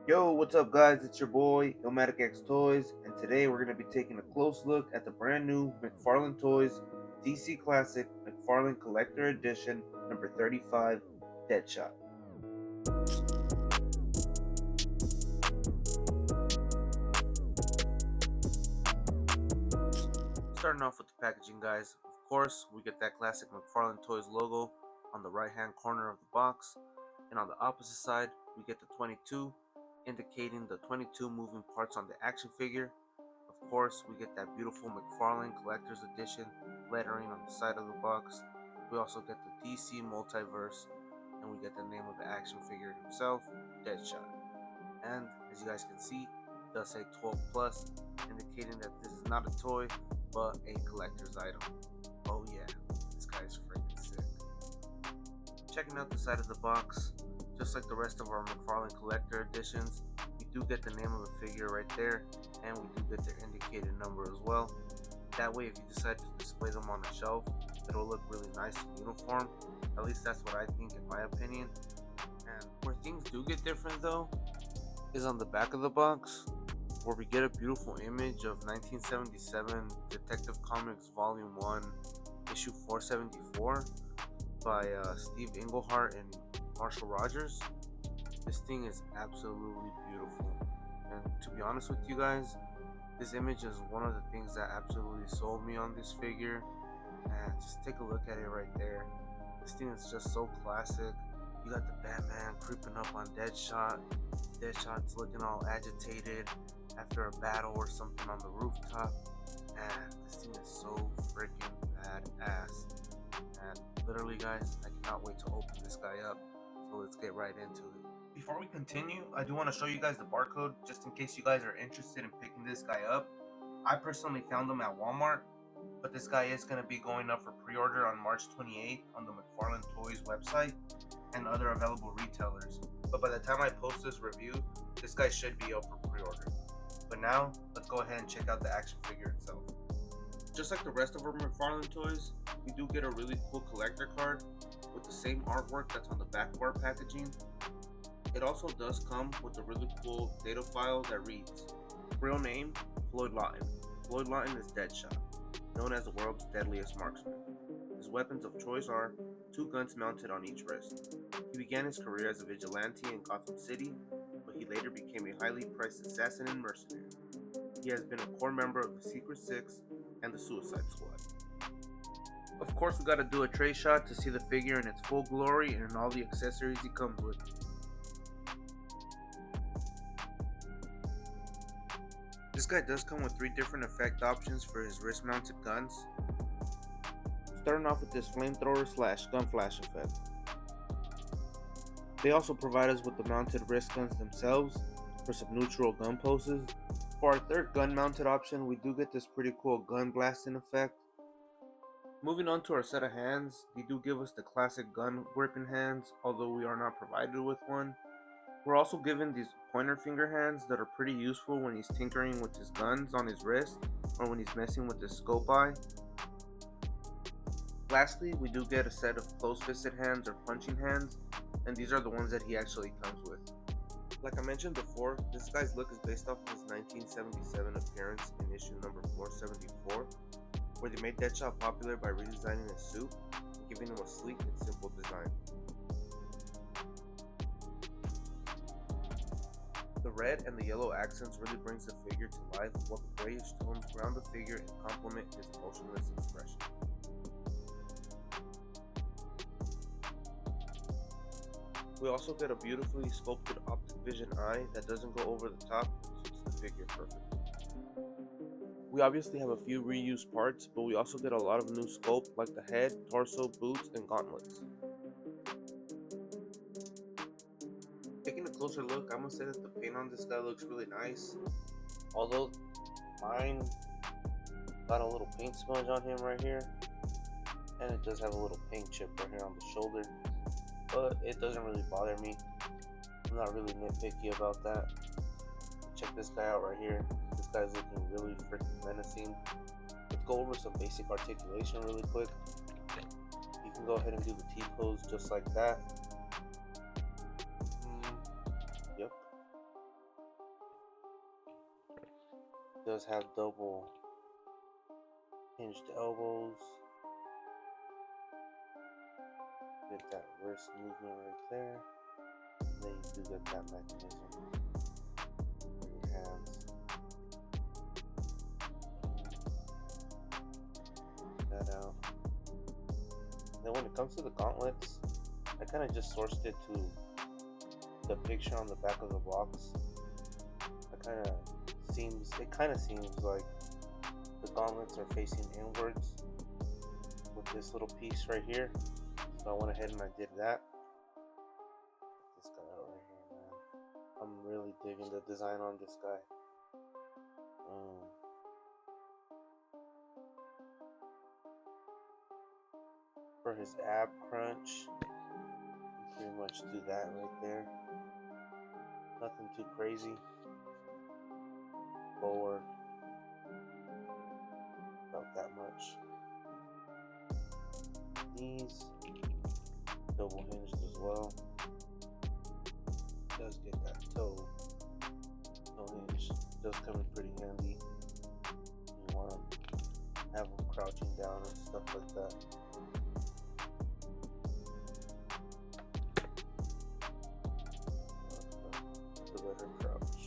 Yo, what's up, guys? It's your boy, Illmatic X Toys, and today we're going to be taking a close look at the brand new McFarlane Toys DC Classic McFarlane Collector Edition number 35, Deadshot. Starting off with the packaging, guys. Of course, we get that classic McFarlane Toys logo on the right hand corner of the box, and on the opposite side, we get the 22, indicating the 22 moving parts on the action figure. Of course, we get that beautiful McFarlane Collector's Edition lettering on the side of the box. We also get the DC Multiverse, and we get the name of the action figure himself, Deadshot. And as you guys can see, it does say 12 plus, indicating that this is not a toy, but a collector's item. Oh yeah, this guy's freaking sick. Checking out the side of the box, just like the rest of our McFarlane Collector Editions, we do get the name of the figure right there, and we do get their indicated number as well. That way, if you decide to display them on the shelf, it'll look really nice and uniform. At least that's what I think, in my opinion. And where things do get different though is on the back of the box, where we get a beautiful image of 1977 Detective Comics Volume 1, issue 474 by Steve Englehart and Marshall Rogers. This thing is absolutely beautiful, and to be honest with you guys, this image is one of the things that absolutely sold me on this figure. And just take a look at it right there. This thing is just so classic. You got the Batman creeping up on Deadshot. Deadshot's looking all agitated after a battle or something on the rooftop. And this thing is so freaking badass. And literally, guys, I cannot wait to open this guy up. So let's get right into it. Before we continue, I do want to show you guys the barcode just in case you guys are interested in picking this guy up. I personally found him at Walmart, but this guy is going to be going up for pre-order on March 28th on the McFarlane Toys website and other available retailers. But by the time I post this review, this guy should be up for pre-order. But now, let's go ahead and check out the action figure itself. Just like the rest of our McFarlane toys, we do get a really cool collector card with the same artwork that's on the back of our packaging. It also does come with a really cool data file that reads, real name, Floyd Lawton. Floyd Lawton is Deadshot, known as the world's deadliest marksman. His weapons of choice are 2 guns mounted on each wrist. He began his career as a vigilante in Gotham City, but he later became a highly priced assassin and mercenary. He has been a core member of the Secret Six and the Suicide Squad. Of course, we gotta do a tray shot to see the figure in its full glory and all the accessories he comes with. This guy does come with 3 different effect options for his wrist mounted guns. Starting off with this flamethrower / gun flash effect. They also provide us with the mounted wrist guns themselves for some neutral gun poses. For our third gun mounted option, we do get this pretty cool gun blasting effect. Moving on to our set of hands, they do give us the classic gun gripping hands, although we are not provided with one. We're also given these pointer finger hands that are pretty useful when he's tinkering with his guns on his wrist or when he's messing with his scope eye. Lastly, we do get a set of close-fisted hands or punching hands, and these are the ones that he actually comes with. Like I mentioned before, this guy's look is based off of his 1977 appearance in issue number 474, where they made Deadshot popular by redesigning his suit and giving him a sleek and simple design. The red and the yellow accents really brings the figure to life, while the grayish tones ground the figure and complement his emotionless expression. We also get a beautifully sculpted optic vision eye that doesn't go over the top and suits the figure perfectly. We obviously have a few reused parts, but we also get a lot of new sculpt like the head, torso, boots, and gauntlets. Taking a closer look, I must say that the paint on this guy looks really nice. Although mine got a little paint smudge on him right here, and it does have a little paint chip right here on the shoulder, but it doesn't really bother me. I'm not really nitpicky about that. Check this guy out right here. This guy's looking really freaking menacing. Let's go over some basic articulation really quick. You can go ahead and do the T-pose just like that. Yep. Does have double hinged elbows. Get that wrist movement right there. And then you do get that mechanism for your hands. That out. Then when it comes to the gauntlets, I kind of just sourced it to the picture on the back of the box. It kind of seems like the gauntlets are facing inwards with this little piece right here. So I went ahead and I did that. Check this guy out right here, man. I'm really digging the design on this guy. For his ab crunch, you pretty much do that right there. Nothing too crazy. Forward, about that much. Knees, double hinged as well. Does get that toe hinge. Does come in pretty handy. You want to have them crouching down and stuff like that. The better crouch.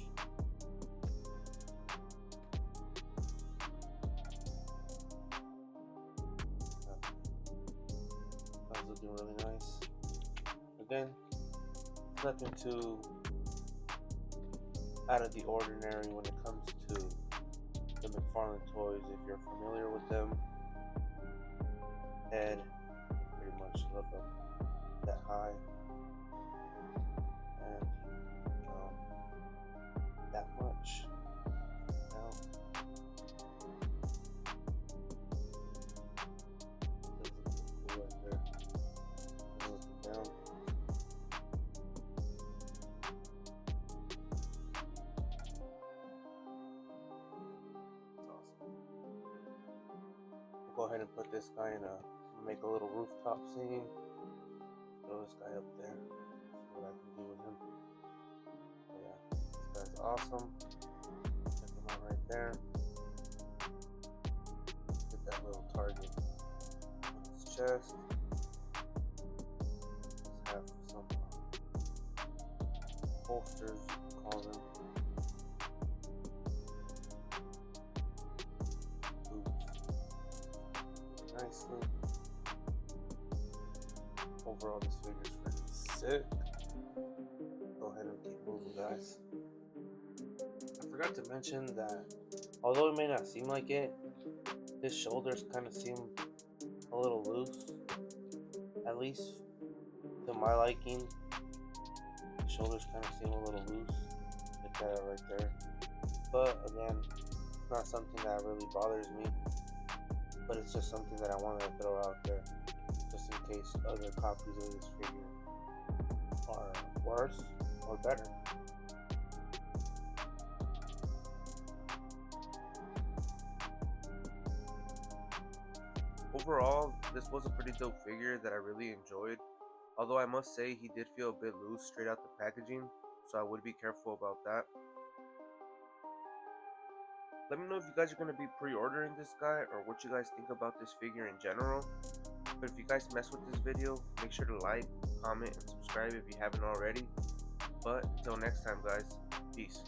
That's looking really nice. Again, nothing too out of the ordinary when it comes to the McFarlane toys. If you're familiar with them, head pretty much look up that high, and that much. Now, right there. Looking down. Go ahead and put this guy in make a little rooftop scene. Throw this guy up there. See what I can do with him. But yeah, this guy's awesome. Check him out right there. Get that little target on his chest. Just have some holsters, we call them. Nicely. Overall, this figure's pretty sick. Go ahead and keep moving, guys. I forgot to mention that although it may not seem like it, his shoulders kind of seem a little loose. At least to my liking, the shoulders kind of seem a little loose. Get that right there. But again, it's not something that really bothers me. But it's just something that I wanted to throw out there, just in case other copies of this figure are worse or better. Overall, this was a pretty dope figure that I really enjoyed. Although I must say he did feel a bit loose straight out the packaging, so I would be careful about that. Let me know if you guys are going to be pre-ordering this guy or what you guys think about this figure in general. But if you guys mess with this video, make sure to like, comment, and subscribe if you haven't already. But until next time, guys, peace.